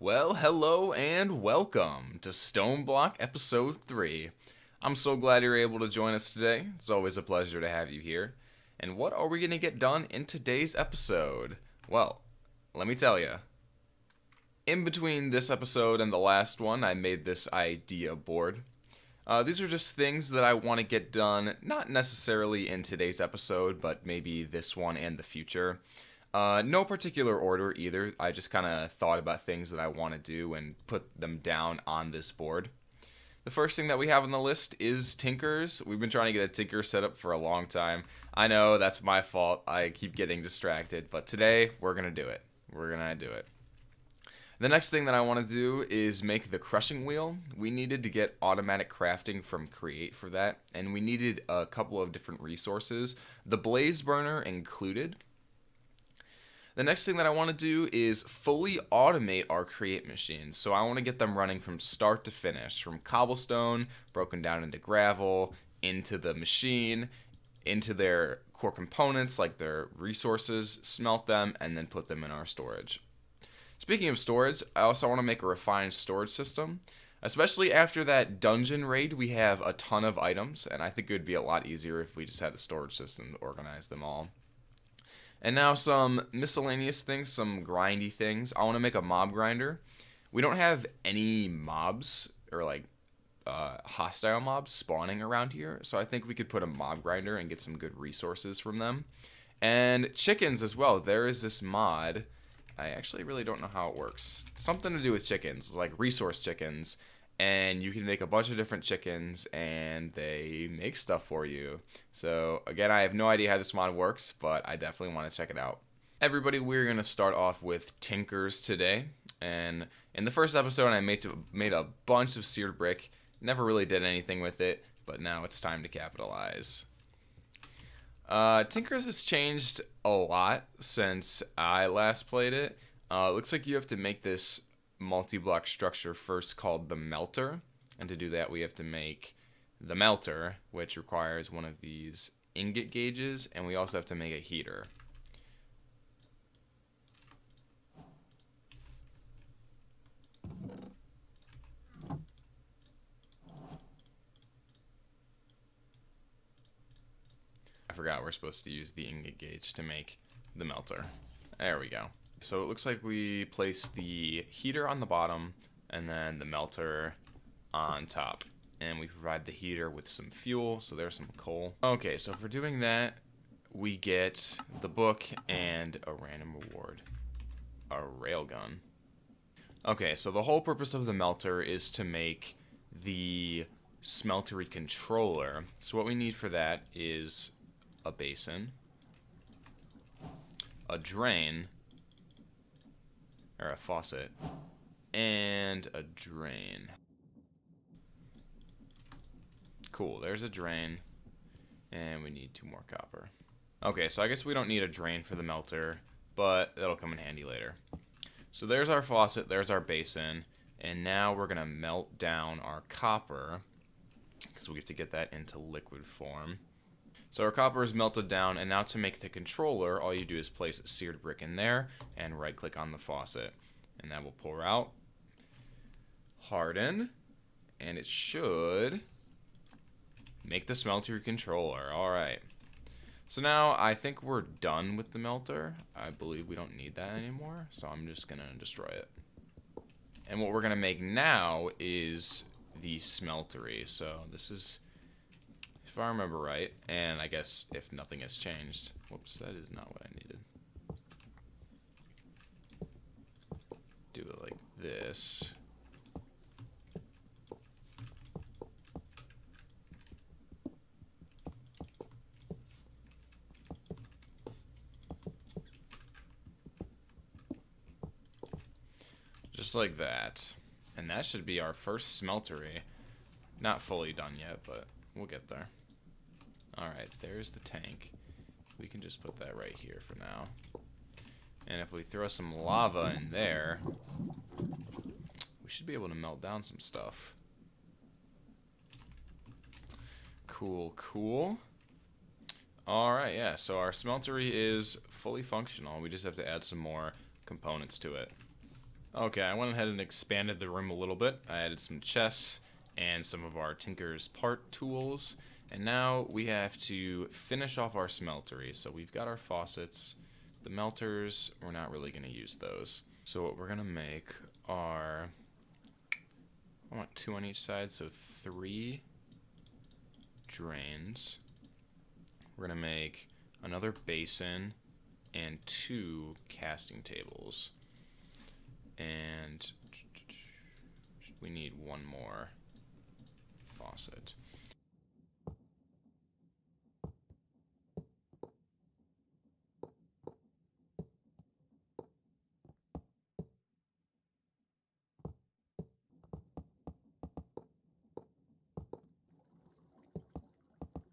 Well, hello and welcome to Stoneblock Episode 3. I'm so glad you're able to join us today. It's always a pleasure to have you here. And what are we going to get done in today's episode? Well, let me tell you. In between this episode and the last one, I made this idea board. These are just things that I want to get done, not necessarily in today's episode, but maybe this one and the future. No particular order either. I just kind of thought about things that I want to do and put them down on this board. The first thing that we have on the list is tinkers. We've been trying to get a tinker set up for a long time. I know that's my fault. I keep getting distracted, but today we're going to do it. We're going to do it. The next thing that I want to do is make the crushing wheel. We needed to get automatic crafting from Create for that, and we needed a couple of different resources, the blaze burner included. The next thing that I want to do is fully automate our Create machines. So I want to get them running from start to finish, from cobblestone, broken down into gravel, into the machine, into their core components like their resources, smelt them, and then put them in our storage. Speaking of storage, I also want to make a refined storage system. Especially after that dungeon raid, we have a ton of items, and I think it would be a lot easier if we just had a storage system to organize them all. And now some miscellaneous things, some grindy things. I want to make a mob grinder. We don't have any mobs or hostile mobs spawning around here, so I think we could put a mob grinder and get some good resources from them. And chickens as well. There is this mod. I actually really don't know how it works. Something to do with chickens, like resource chickens. And you can make a bunch of different chickens and they make stuff for you. So again, I have no idea how this mod works, but I definitely want to check it out. Everybody, we're going to start off with tinkers today. And in the first episode, I made a bunch of seared brick. Never really did anything with it, but now it's time to capitalize. Tinkers has changed a lot since I last played it. It looks like you have to make this multi-block structure first called the melter, and to do that we have to make the melter, which requires one of these ingot gauges, and we also have to make a heater. I forgot we're supposed to use the ingot gauge to make the melter. There we go. So it looks like we place the heater on the bottom and then the melter on top. And we provide the heater with some fuel, so there's some coal. Okay, so for doing that, we get the book and a random reward. A railgun. Okay, so the whole purpose of the melter is to make the smeltery controller. So what we need for that is a basin, a drain, or a faucet, and a drain. Cool, there's a drain, and we need 2 more copper. Okay, so I guess we don't need a drain for the melter, but that'll come in handy later. So there's our faucet, there's our basin, and now we're gonna melt down our copper, because we have to get that into liquid form. So our copper is melted down, and now to make the controller, all you do is place a seared brick in there and right click on the faucet. And that will pour out, harden, and it should make the smelter controller. Alright. So now I think we're done with the melter. I believe we don't need that anymore, so I'm just going to destroy it. And what we're going to make now is the smeltery. So this is, if I remember right, and I guess if nothing has changed. Whoops, that is not what I needed. Do it like this. Just like that. And that should be our first smeltery. Not fully done yet, but we'll get there. Alright, there's the tank. We can just put that right here for now. And if we throw some lava in there, we should be able to melt down some stuff. Cool, cool. Alright, yeah, so our smeltery is fully functional. We just have to add some more components to it. Okay, I went ahead and expanded the room a little bit. I added some chests and some of our Tinker's part tools. And now we have to finish off our smeltery. So we've got our faucets. The melters, we're not really going to use those. So what we're going to make are, I want 2 on each side, so 3 drains. We're going to make another basin and 2 casting tables. And we need 1 more faucet.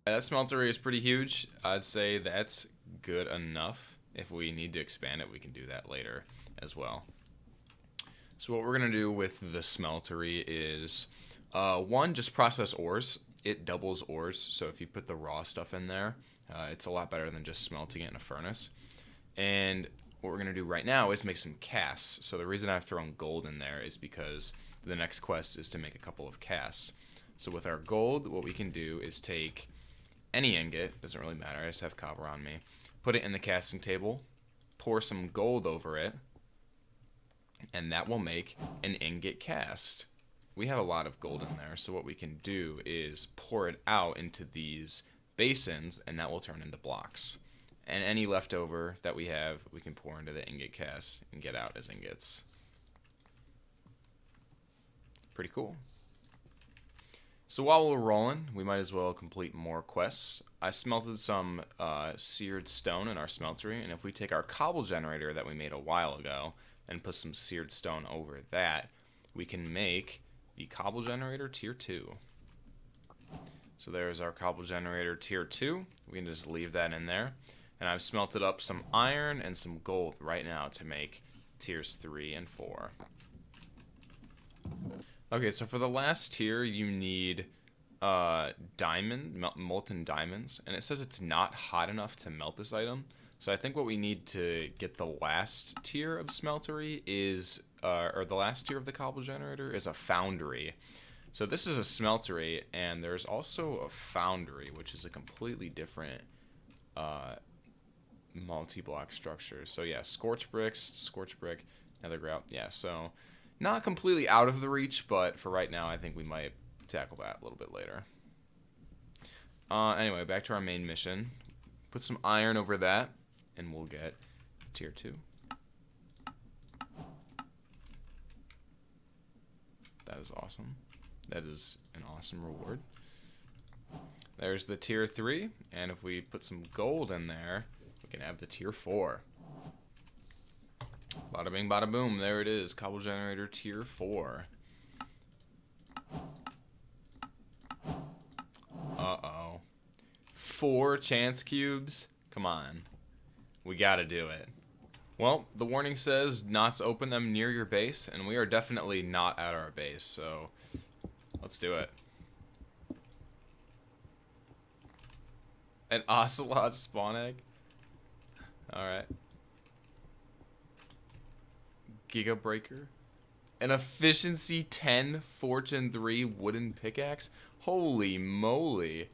That smeltery is pretty huge. I'd say that's good enough. If we need to expand it, we can do that later as well. So what we're going to do with the smeltery is, 1, just process ores. It doubles ores, so if you put the raw stuff in there, it's a lot better than just smelting it in a furnace. And what we're going to do right now is make some casts. So the reason I've thrown gold in there is because the next quest is to make a couple of casts. So with our gold, what we can do is take any ingot, doesn't really matter, I just have copper on me, put it in the casting table, pour some gold over it, and that will make an ingot cast. We have a lot of gold in there, so what we can do is pour it out into these basins, and that will turn into blocks. And any leftover that we have, we can pour into the ingot cast and get out as ingots. Pretty cool. So while we're rolling, we might as well complete more quests. I smelted some seared stone in our smeltery, and if we take our cobble generator that we made a while ago and put some seared stone over that, we can make the cobble generator tier 2. So there's our cobble generator tier 2. We can just leave that in there. And I've smelted up some iron and some gold right now to make tiers 3 and 4. Okay, so for the last tier, you need molten diamonds, and it says it's not hot enough to melt this item. So I think what we need to get the last tier of smeltery is, or the last tier of the cobble generator is a foundry. So this is a smeltery, and there's also a foundry, which is a completely different multi-block structure. So yeah, scorch brick, nether grout. Yeah, so not completely out of the reach, but for right now, I think we might tackle that a little bit later. Anyway, back to our main mission. Put some iron over that, and we'll get tier 2. That is awesome. That is an awesome reward. There's the tier 3, and if we put some gold in there, we can have the tier 4. Bada bing, bada boom. There it is. Cobble generator tier 4. Uh-oh. 4 chance cubes? Come on. We gotta do it. Well, the warning says not to open them near your base, and we are definitely not at our base, so let's do it. An ocelot spawn egg? Alright. Giga Breaker. An efficiency 10, fortune 3 wooden pickaxe? Holy moly.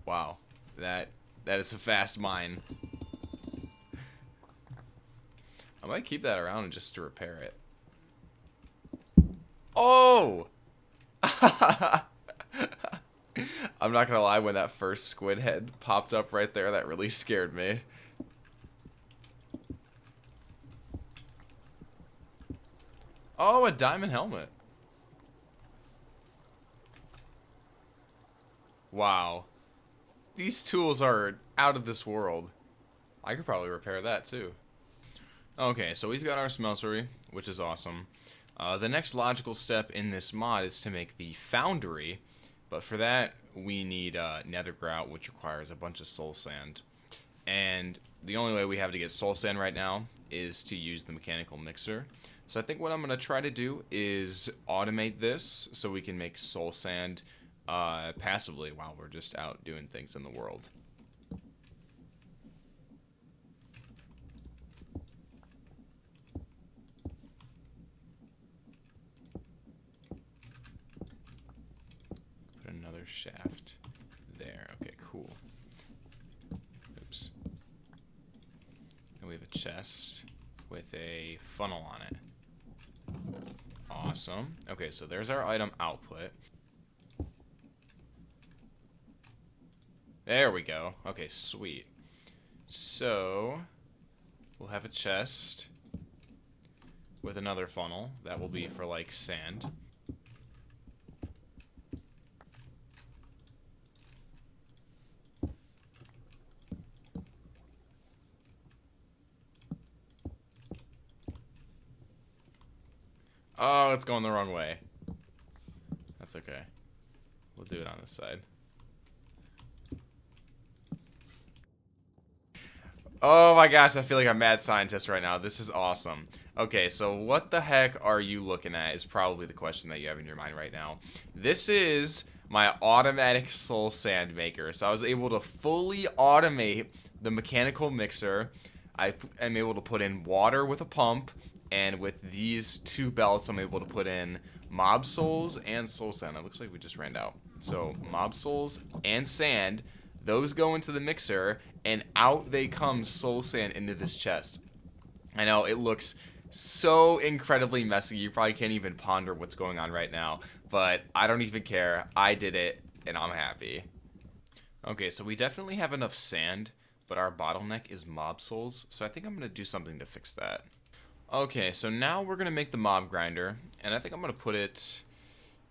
Wow. That is a fast mine. I might keep that around just to repair it. Oh! I'm not gonna lie, when that first squid head popped up right there, that really scared me. Oh, a diamond helmet. Wow. These tools are out of this world. I could probably repair that too. Okay, so we've got our smeltery, which is awesome. The next logical step in this mod is to make the foundry, but for that we need nether grout, which requires a bunch of soul sand. And the only way we have to get soul sand right now is to use the mechanical mixer. So I think what I'm going to try to do is automate this so we can make soul sand passively while we're just out doing things in the world. shaft there. Okay, cool. Oops. And we have a chest with a funnel on it. Awesome. Okay, so there's our item output. There we go. Okay, sweet. So, we'll have a chest with another funnel. That will be for, like, sand. Oh, it's going the wrong way. That's okay. We'll do it on this side. Oh my gosh, I feel like a mad scientist right now. This is awesome. Okay, so what the heck are you looking at is probably the question that you have in your mind right now. This is my automatic soul sand maker. So I was able to fully automate the mechanical mixer. I am able to put in water with a pump, and with these two belts, I'm able to put in mob souls and soul sand. It looks like we just ran out. So mob souls and sand, those go into the mixer, and out they come soul sand into this chest. I know, it looks so incredibly messy. You probably can't even ponder what's going on right now, but I don't even care. I did it, and I'm happy. Okay, so we definitely have enough sand, but our bottleneck is mob souls, so I think I'm going to do something to fix that. Okay, so now we're going to make the mob grinder, and I think I'm going to put it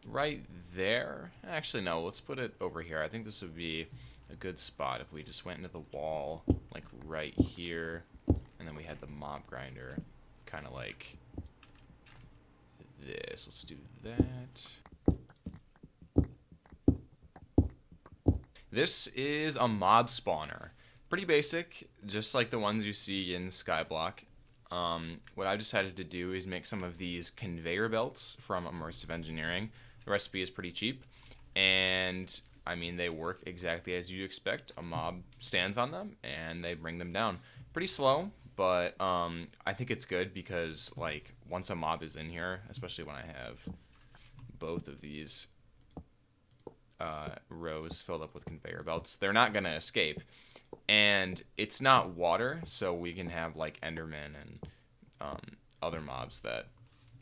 right there. Actually, no, let's put it over here. I think this would be a good spot if we just went into the wall, like right here, and then we had the mob grinder kind of like this. Let's do that. This is a mob spawner. Pretty basic, just like the ones you see in Skyblock. What I decided to do is make some of these conveyor belts from Immersive Engineering. The recipe is pretty cheap, and I mean, they work exactly as you'd expect. A mob stands on them, and they bring them down. Pretty slow, but I think it's good because, like, once a mob is in here, especially when I have both of these rows filled up with conveyor belts, they're not going to escape. And it's not water, so we can have, like, Endermen and other mobs that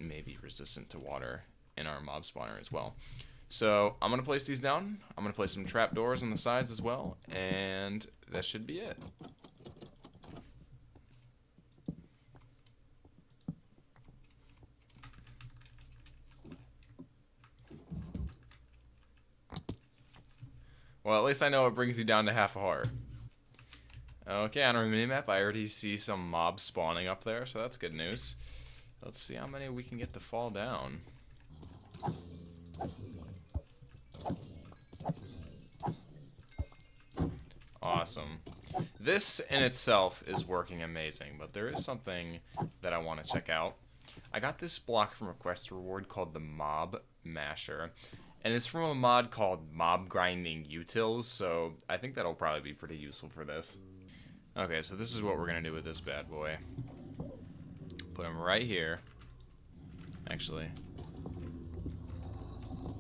may be resistant to water in our mob spawner as well. So I'm going to place these down. I'm going to place some trapdoors on the sides as well, and that should be it. Well, at least I know it brings you down to half a heart. Okay, on our minimap, I already see some mobs spawning up there, so that's good news. Let's see how many we can get to fall down. Awesome. This in itself is working amazing, but there is something that I want to check out. I got this block from a quest reward called the Mob Masher, and it's from a mod called Mob Grinding Utils, so I think that'll probably be pretty useful for this. Okay, so this is what we're going to do with this bad boy. Put him right here. Actually,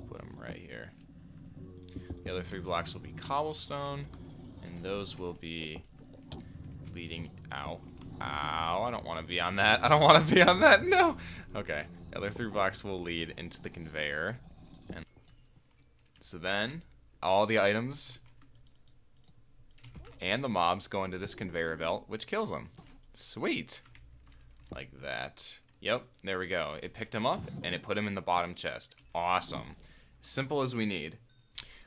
put him right here. The other 3 blocks will be cobblestone, and those will be leading out. Ow, I don't want to be on that. I don't want to be on that. No. Okay, the other 3 blocks will lead into the conveyor. And so then, all the items and the mobs go into this conveyor belt, which kills them. Sweet. Like that. Yep, there we go. It picked him up, and it put him in the bottom chest. Awesome. Simple as we need.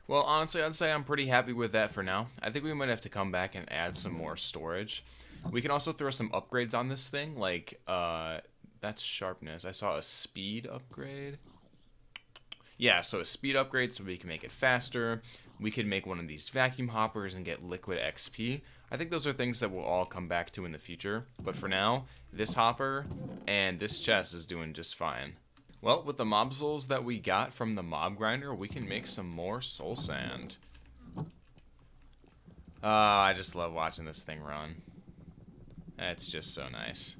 Well, honestly, I'd say I'm pretty happy with that for now. I think we might have to come back and add some more storage. We can also throw some upgrades on this thing, like, that's sharpness. I saw a speed upgrade. Yeah, so a speed upgrade so we can make it faster. We could make one of these vacuum hoppers and get liquid XP. I think those are things that we'll all come back to in the future. But for now, this hopper and this chest is doing just fine. Well, with the mob souls that we got from the mob grinder, we can make some more soul sand. I just love watching this thing run. It's just so nice.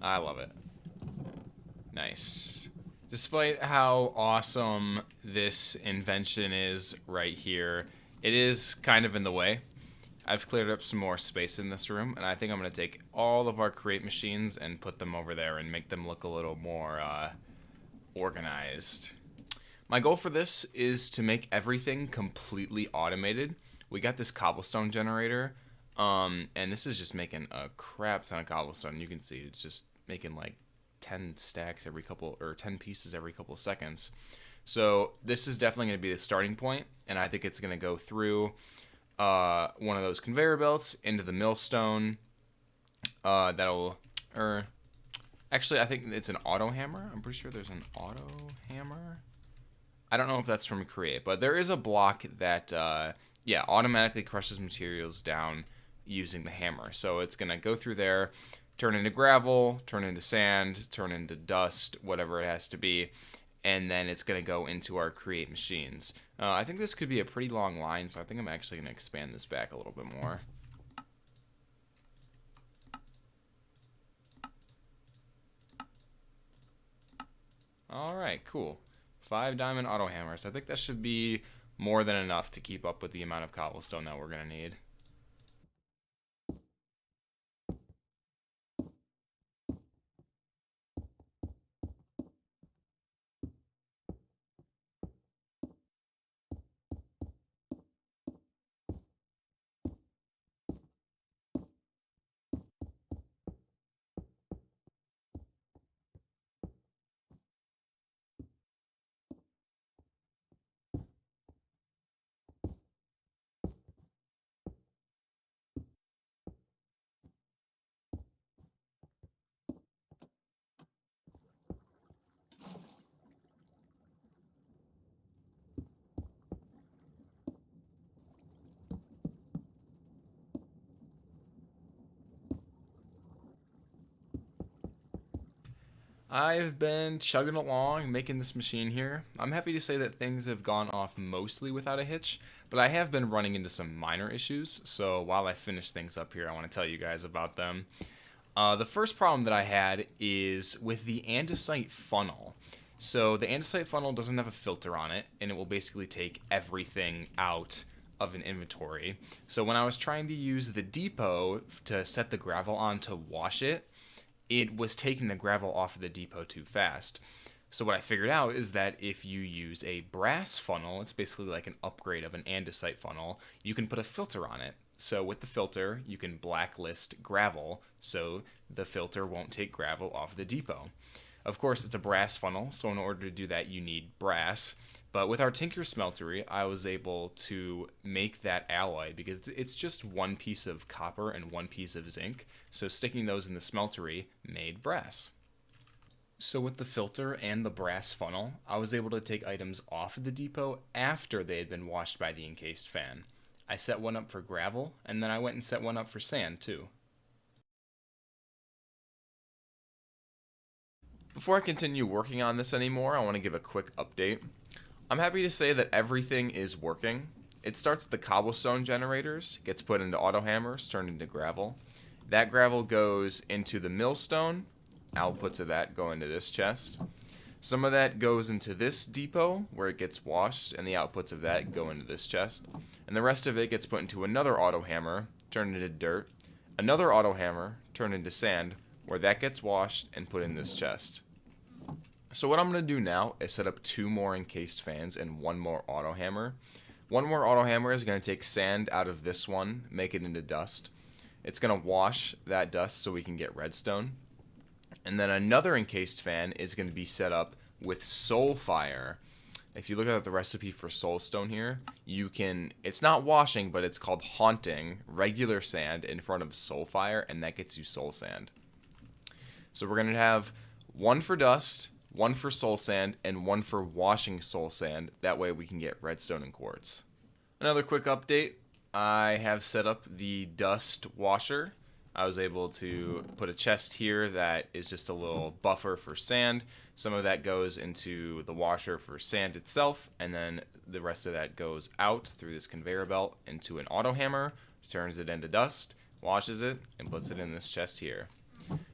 I love it. Nice. Despite how awesome this invention is right here, it is kind of in the way. I've cleared up some more space in this room, and I think I'm going to take all of our create machines and put them over there and make them look a little more organized. My goal for this is to make everything completely automated. We got this cobblestone generator, and this is just making a crap ton of cobblestone. You can see it's just making like 10 stacks every couple, or 10 pieces every couple of seconds. So this is definitely going to be the starting point, and I think it's going to go through one of those conveyor belts into the millstone. Actually, I think it's an auto hammer. I'm pretty sure there's an auto hammer. I don't know if that's from Create, but there is a block that, yeah, automatically crushes materials down using the hammer. So it's going to go through there, turn into gravel, turn into sand, turn into dust, whatever it has to be, and then it's going to go into our Create machines. I think this could be a pretty long line, so I think I'm actually going to expand this back a little bit more. Alright, cool. 5 diamond auto hammers. I think that should be more than enough to keep up with the amount of cobblestone that we're going to need. I've been chugging along, making this machine here. I'm happy to say that things have gone off mostly without a hitch, but I have been running into some minor issues, so while I finish things up here, I want to tell you guys about them. The first problem that I had is with the andesite funnel. So the andesite funnel doesn't have a filter on it, and it will basically take everything out of an inventory. So when I was trying to use the depot to set the gravel on to wash it, it was taking the gravel off of the depot too fast. So what I figured out is that if you use a brass funnel, it's basically like an upgrade of an andesite funnel, you can put a filter on it. So with the filter, you can blacklist gravel, so the filter won't take gravel off the depot. Of course, it's a brass funnel, so in order to do that, you need brass. But with our Tinker Smeltery, I was able to make that alloy because it's just one piece of copper and one piece of zinc. So sticking those in the smeltery made brass. So with the filter and the brass funnel, I was able to take items off of the depot after they had been washed by the encased fan. I set one up for gravel, and then I went and set one up for sand too. Before I continue working on this anymore, I want to give a quick update. I'm happy to say that everything is working. It starts with the cobblestone generators, gets put into auto hammers, turned into gravel. That gravel goes into the millstone. Outputs of that go into this chest. Some of that goes into this depot where it gets washed, and the outputs of that go into this chest. And the rest of it gets put into another auto hammer, turned into dirt. Another auto hammer, turned into sand, where that gets washed and put in this chest. So what I'm going to do now is set up 2 more encased fans and 1 more auto hammer. 1 more auto hammer is going to take sand out of this one, make it into dust. It's going to wash that dust so we can get redstone. And then another encased fan is going to be set up with soul fire. If you look at the recipe for soulstone here, you can, it's not washing, but it's called haunting regular sand in front of soul fire, and that gets you soul sand. So we're going to have 1 for dust, 1 for soul sand, and 1 for washing soul sand. That way we can get redstone and quartz. Another quick update. I have set up the dust washer. I was able to put a chest here that is just a little buffer for sand. Some of that goes into the washer for sand itself, and then the rest of that goes out through this conveyor belt into an auto hammer, turns it into dust, washes it, and puts it in this chest here.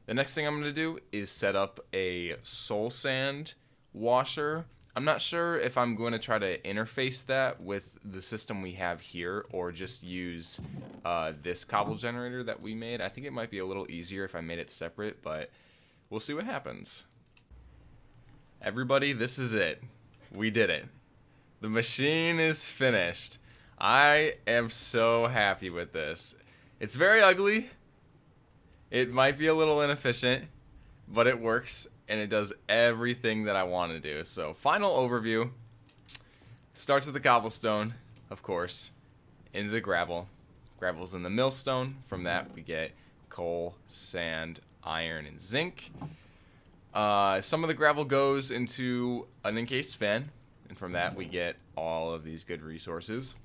The next thing I'm going to do is set up a soul sand washer. I'm not sure if I'm going to try to interface that with the system we have here or just use this cobble generator that we made. I think it might be a little easier if I made it separate, but we'll see what happens. Everybody, this is it. We did it. The machine is finished. I am so happy with this. It's very ugly. It might be a little inefficient, but it works and it does everything that I want to do. So, final overview. Starts with the cobblestone, of course, into the gravel. Gravel's in the millstone. From that, we get coal, sand, iron, and zinc. Some of the gravel goes into an encased fan, and from that, we get all of these good resources.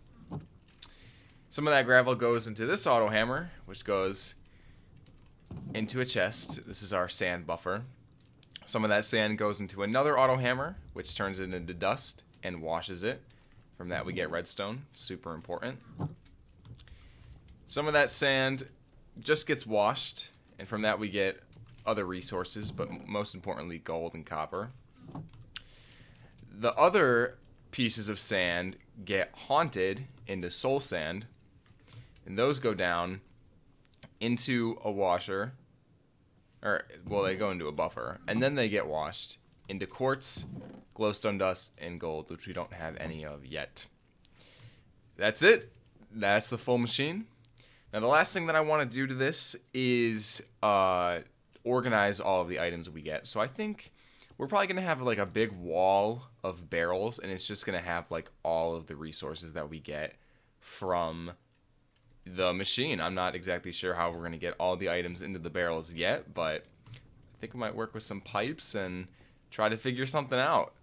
Some of that gravel goes into this auto hammer, which goes into a chest. This is our sand buffer. Some of that sand goes into another auto hammer, which turns it into dust and washes it. From that we get redstone, super important. Some of that sand just gets washed, and from that we get other resources, but most importantly gold and copper. The other pieces of sand get haunted into soul sand, and those go down into a washer, or, well, they go into a buffer, and then they get washed into quartz, glowstone dust, and gold, which we don't have any of yet. That's it. That's the full machine. Now, the last thing that I want to do to this is organize all of the items we get. So I think we're probably going to have like a big wall of barrels, and it's just going to have like all of the resources that we get from the machine. I'm not exactly sure how we're going to get all the items into the barrels yet, but I think we might work with some pipes and try to figure something out.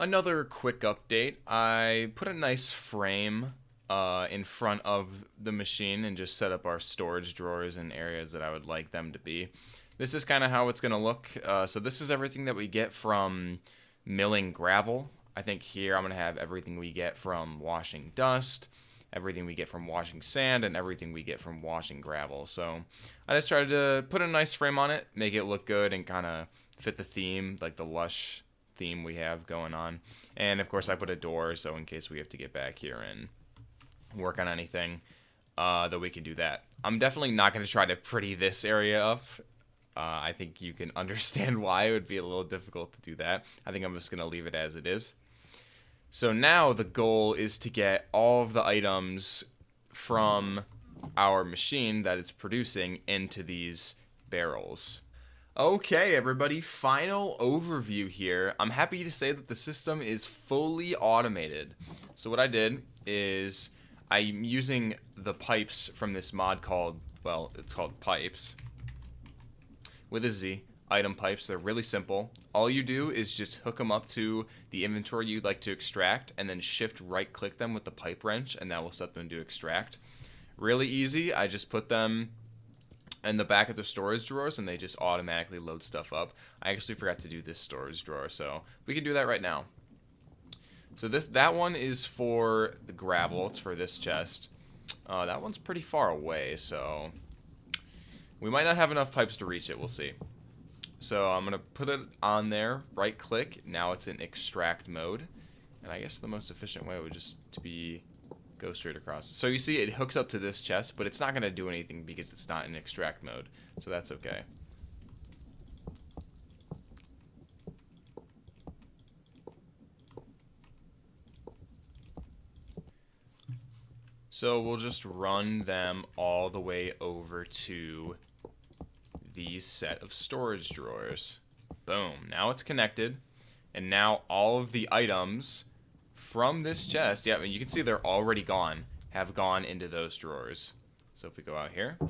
Another quick update. I put a nice frame in front of the machine and just set up our storage drawers in areas that I would like them to be. This is kind of how it's going to look. So this is everything that we get from milling gravel. I think here I'm going to have everything we get from washing dust, everything we get from washing sand, and everything we get from washing gravel. So I just tried to put a nice frame on it, make it look good, and kind of fit the theme, like the lush theme we have going on. And of course I put a door, so in case we have to get back here and work on anything, that we can do that. I'm definitely not going to try to pretty this area up. I think you can understand why it would be a little difficult to do that. I think I'm just going to leave it as it is. So now the goal is to get all of the items from our machine that it's producing into these barrels. Okay, everybody, final overview here. I'm happy to say that the system is fully automated. So what I did is I'm using the pipes from this mod called, well, it's called Pipes with a Z, item pipes. They're really simple. All you do is just hook them up to the inventory you'd like to extract and then shift right click them with the pipe wrench, and that will set them to extract. Really easy. I just put them in the back of the storage drawers and they just automatically load stuff up. I actually forgot to do this storage drawer, so we can do that right now. So that one is for the gravel. It's for this chest. That one's pretty far away, so we might not have enough pipes to reach it. We'll see. So I'm gonna put it on there, right click. Now it's in extract mode, and I guess the most efficient way would just to be go straight across. So you see it hooks up to this chest, but it's not going to do anything because it's not in extract mode. So that's okay. So we'll just run them all the way over to these set of storage drawers. Boom. Now it's connected. And now all of the items from this chest, yeah, you can see they're already gone, have gone into those drawers. So if we go out here, I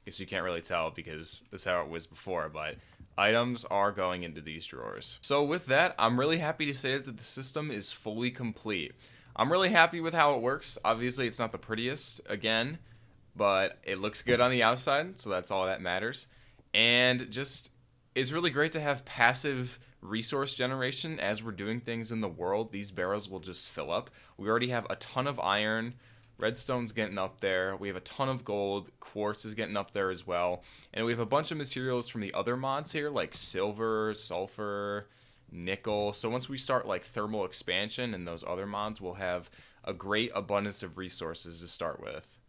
guess you can't really tell because that's how it was before, but items are going into these drawers. So with that, I'm really happy to say that the system is fully complete. I'm really happy with how it works. Obviously, it's not the prettiest, again, but it looks good on the outside, so that's all that matters. And just, it's really great to have passive resource generation as we're doing things in the world. These barrels will just fill up. We already have a ton of iron. Redstone's getting up there. We have a ton of gold. Quartz is getting up there as well. And we have a bunch of materials from the other mods here, like silver, sulfur, nickel. So once we start like thermal expansion and those other mods, we'll have a great abundance of resources to start with.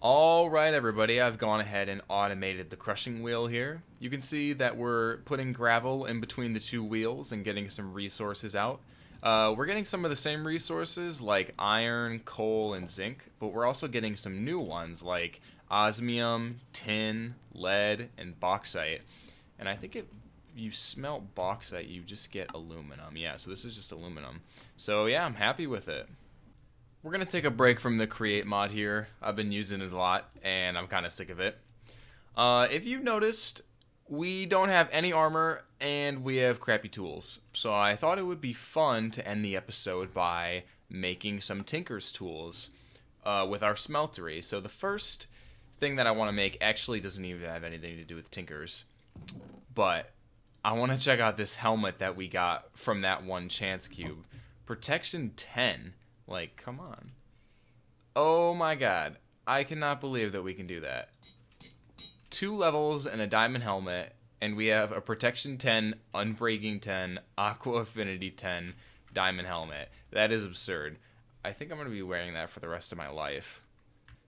Alright everybody, I've gone ahead and automated the crushing wheel here. You can see that we're putting gravel in between the two wheels and getting some resources out. We're getting some of the same resources like iron, coal, and zinc, but we're also getting some new ones like osmium, tin, lead, and bauxite. And I think if you smelt bauxite, you just get aluminum. Yeah, so this is just aluminum. So yeah, I'm happy with it. We're going to take a break from the create mod here. I've been using it a lot, and I'm kind of sick of it. If you've noticed, we don't have any armor, and we have crappy tools. So I thought it would be fun to end the episode by making some Tinker's tools with our smeltery. So the first thing that I want to make actually doesn't even have anything to do with Tinker's. But I want to check out this helmet that we got from that one chance cube. Protection 10. Like, come on. Oh my god. I cannot believe that we can do that. 2 levels and a diamond helmet, and we have a protection 10, unbreaking 10, aqua affinity 10, diamond helmet. That is absurd. I think I'm going to be wearing that for the rest of my life.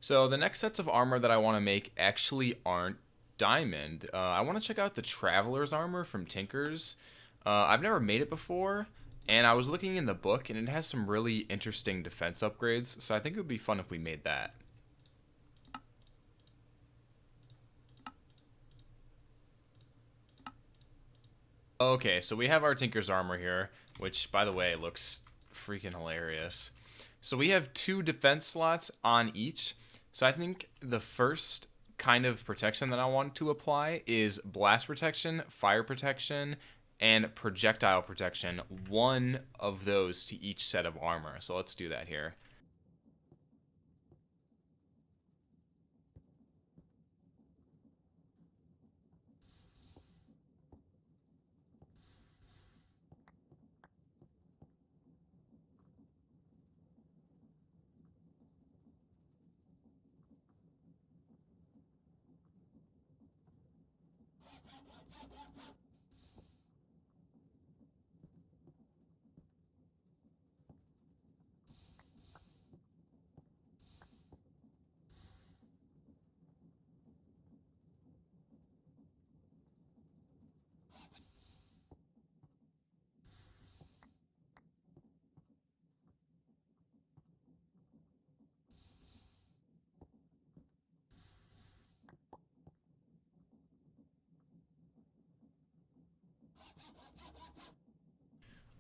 So the next sets of armor that I want to make actually aren't diamond. I want to check out the Traveler's armor from Tinker's. I've never made it before. And I was looking in the book, and it has some really interesting defense upgrades, so I think it would be fun if we made that. Okay, so we have our Tinker's armor here, which, by the way, looks freaking hilarious. So we have 2 defense slots on each, so I think the first kind of protection that I want to apply is blast protection, fire protection, and projectile protection, one of those to each set of armor. So let's do that here.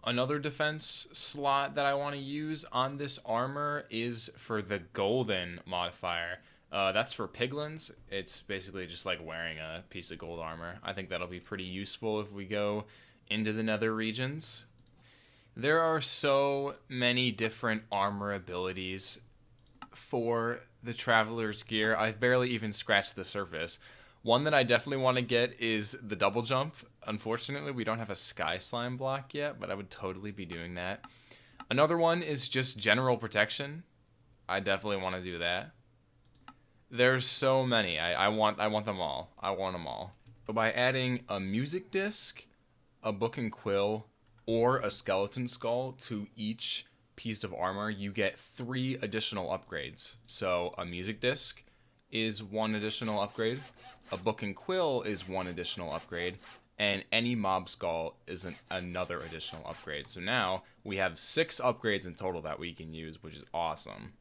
Another defense slot that I want to use on this armor is for the golden modifier. That's for piglins. It's basically just like wearing a piece of gold armor. I think that'll be pretty useful if we go into the nether regions. There are so many different armor abilities for the Traveler's gear. I've barely even scratched the surface. One that I definitely want to get is the double jump. Unfortunately, we don't have a sky slime block yet, but I would totally be doing that. Another one is just general protection. I definitely want to do that. There's so many. I want them all. I want them all. So by adding a music disc, a book and quill, or a skeleton skull to each piece of armor, you get 3 additional upgrades. So a music disc is 1 additional upgrade, a book and quill is 1 additional upgrade, and any mob skull is another additional upgrade. So now we have 6 upgrades in total that we can use, which is awesome.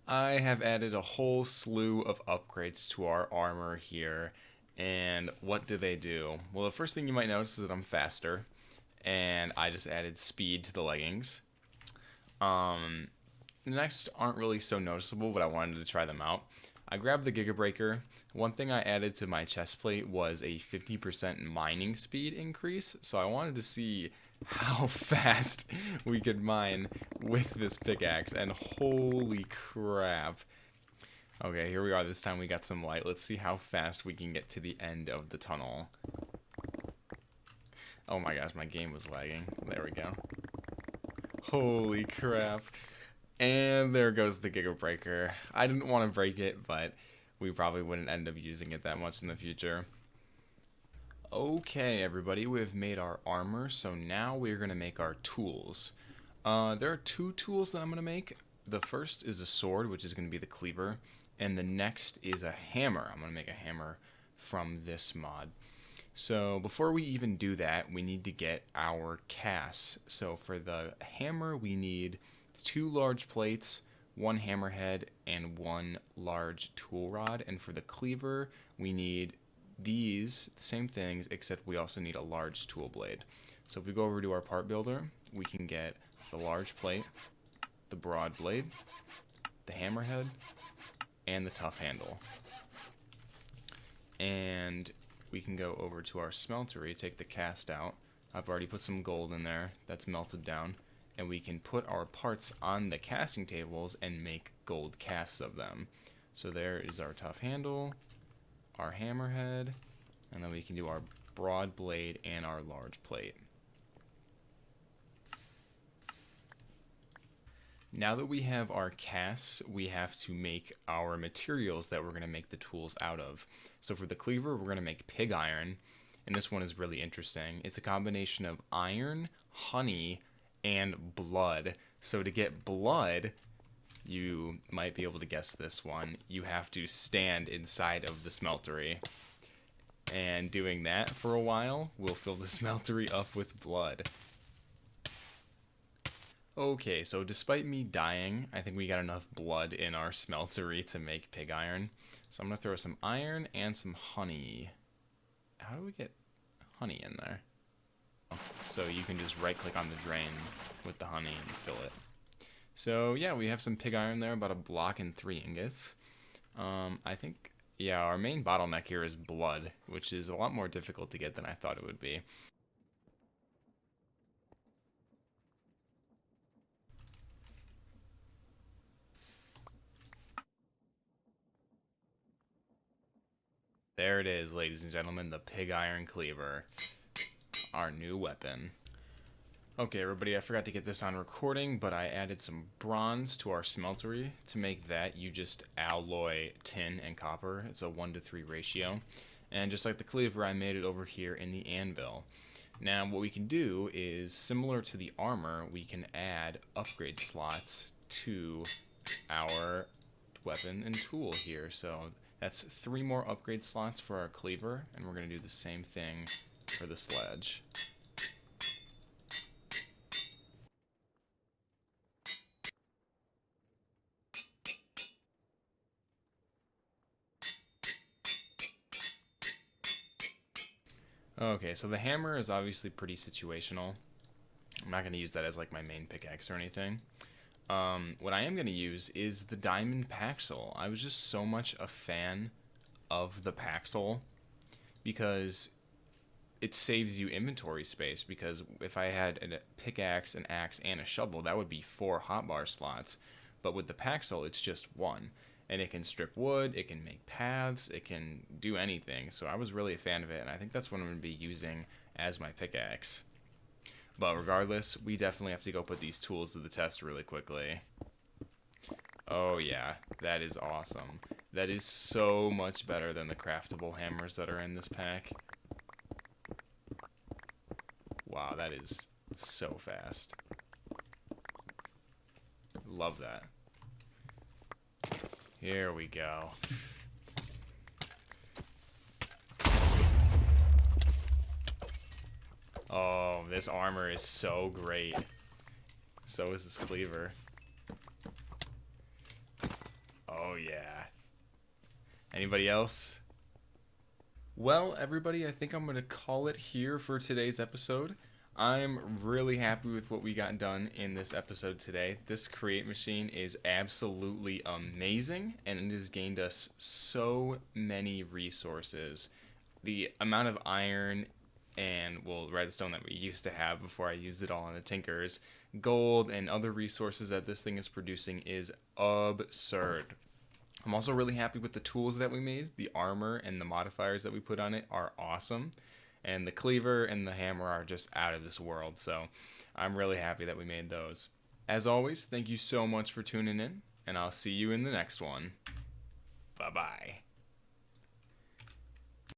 I have added a whole slew of upgrades to our armor here, and what do they do? Well, the first thing you might notice is that I'm faster, and I just added speed to the leggings. The next aren't really so noticeable, but I wanted to try them out. I grabbed the Giga Breaker. One thing I added to my chest plate was a 50% mining speed increase, so I wanted to see how fast we could mine with this pickaxe, and holy crap. Okay, here we are. This time we got some light. Let's see how fast we can get to the end of the tunnel. Oh my gosh, my game was lagging. There we go. Holy crap. And there goes the Giga Breaker. I didn't want to break it, but we probably wouldn't end up using it that much in the future. Okay, everybody, we've made our armor, so now we're going to make our tools. There are 2 tools that I'm going to make. The first is a sword, which is going to be the cleaver, and the next is a hammer. I'm going to make a hammer from this mod. So before we even do that, we need to get our casts. So for the hammer, we need 2 large plates, 1 hammerhead, and 1 large tool rod. And for the cleaver, we need these same things, except we also need a large tool blade. So if we go over to our part builder, we can get the large plate, the broad blade, the hammerhead, and the tough handle. And we can go over to our smeltery, take the cast out. I've already put some gold in there that's melted down, and we can put our parts on the casting tables and make gold casts of them. So there is our tough handle, our hammerhead, and then we can do our broad blade and our large plate. Now that we have our casts, we have to make our materials that we're going to make the tools out of. So for the cleaver, we're going to make pig iron, and this one is really interesting. It's a combination of iron, honey, and blood. So to get blood, you might be able to guess this one. You have to stand inside of the smeltery. And doing that for a while will fill the smeltery up with blood. Okay, so despite me dying, I think we got enough blood in our smeltery to make pig iron. So I'm going to throw some iron and some honey. How do we get honey in there? So you can just right click on the drain with the honey and fill it. So yeah, we have some pig iron there, about a block and 3 ingots. I think, yeah, our main bottleneck here is blood, which is a lot more difficult to get than I thought it would be. There it is, ladies and gentlemen, the pig iron cleaver, our new weapon. Okay, everybody, I forgot to get this on recording, but I added some bronze to our smeltery. To make that, you just alloy tin and copper. It's a 1-to-3 ratio. And just like the cleaver, I made it over here in the anvil. Now, what we can do is, similar to the armor, we can add upgrade slots to our weapon and tool here. So that's 3 more upgrade slots for our cleaver, and we're going to do the same thing for the sledge. Okay, so the hammer is obviously pretty situational. I'm not going to use that as like my main pickaxe or anything. What I am going to use is the diamond paxel. I was just so much a fan of the paxel because it saves you inventory space, because if I had a pickaxe, an axe, and a shovel, that would be 4 hotbar slots. But with the paxel, it's just 1. And it can strip wood, it can make paths, it can do anything. So I was really a fan of it, and I think that's what I'm going to be using as my pickaxe. But regardless, we definitely have to go put these tools to the test really quickly. Oh yeah, that is awesome. That is so much better than the craftable hammers that are in this pack. Wow, that is so fast. Love that. Here we go. Oh, this armor is so great. So is this cleaver. Oh, yeah. Anybody else? Well, everybody, I think I'm going to call it here for today's episode. I'm really happy with what we got done in this episode today. This create machine is absolutely amazing, and it has gained us so many resources. The amount of iron and, well, redstone that we used to have before I used it all on the Tinkers, gold, and other resources that this thing is producing is absurd. I'm also really happy with the tools that we made. The armor and the modifiers that we put on it are awesome. And the cleaver and the hammer are just out of this world. So I'm really happy that we made those. As always, thank you so much for tuning in, and I'll see you in the next one. Bye-bye.